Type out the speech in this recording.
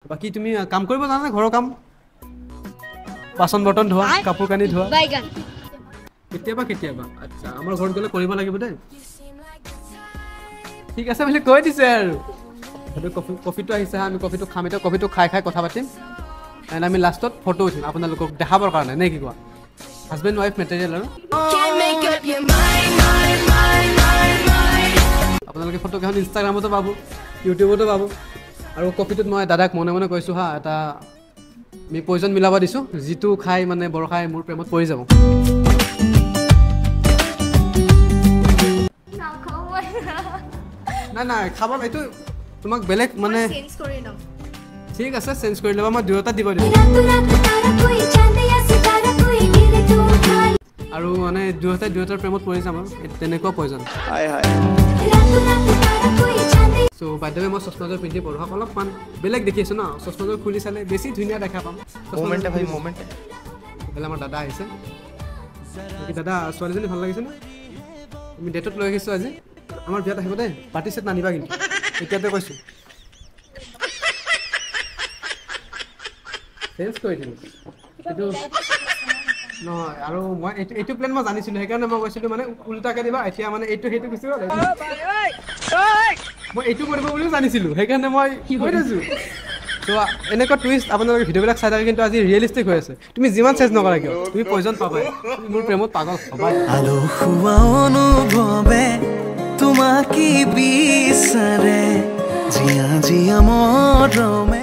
বাকি তুমি কাম কৰিব জানা না ঘৰৰ কাম বাসন বৰ্তন ধোৱা কাপোৰ কানি ধোৱা কেতিয়াবা কেতিয়াবা আচ্ছা আমাৰ ঘৰত গলে কৰিব লাগিব দে ঠিক আছে বুলি কৈ দিছে আৰু হেতু কফিটো আহিছে আমি কফিটো খাম এটা কফিটো খাই খাই কথা পাতিম এন্ড আমি লাষ্টত ফটো উঠিম আপোনালোকক দেখাবৰ কাৰণে নে কি কোৱা হাজবেণ্ড ওয়াইফ মেটেৰিয়েল আৰু আপোনালোকে ফটো কেখন ইনষ্টাগ্ৰামতো পাব ইউটিউবতো পাব আৰু কফিটোত মই দাদাক মনে মনে কৈছো হা এটা আমি পয়জন মিলাব দিছো জিতু খাই মানে বৰখাই মোৰ প্ৰেমত পৰি যাব না না খাব এইটো তোমাক বেলেগ মানে চেঞ্জ কৰি লম ঠিক আছে চেঞ্জ কৰি লবা মই দুটা দিব দিম আৰু মানে দুটাৰ প্ৰেমত পৰি যাম তেনেকুৱা পয়জন হাই হাই সো বাইদেৱে মই চশমাযোৰ পিন্ধি পঢ়া অলপমান বেলেগ দেখিছো ন চশমাযোৰ খুলি চালে বেছি ধুনীয়া দেখা পাম মোমেণ্টে ভাই মোমেণ্টে বেলা আমাৰ দাদা আহিছে কি দাদা ছোৱালীজনী ভাল লাগিছে না আমি ডেটত লৈ আহিছো আজি আমাৰ বিয়াত আহিব দে পাৰ্টি সেট নানিবা কিন্তু এতিয়াতে কৈছো চেঞ্জ কৰি দিম কিন্তু নহয় আৰু মই এইটো প্লেন মই জানিছিলো সেইকাৰণে মই কৈছিলো মানে উল্টাকে দিবা এতিয়া মানে এইটো সেইটো কিছু মই এইটো কৰিব বুলিও জানিছিলো সেইকাৰণে মই কৈ দিছো তো এনেকুৱা টুইষ্ট আপোনালোকে ভিডিঅ'বিলাক চাই থাকে কিন্তু আজি ৰিয়েলিষ্টিক হৈ আছে তুমি যিমান চেঞ্জ নকৰা কিয় তুমি পয়জন পাবা মোৰ প্ৰেমত পাগল হবা আলোহুৱা অনুভৱে তোমাক বিচাৰে জিয়া জিয়া মৰমে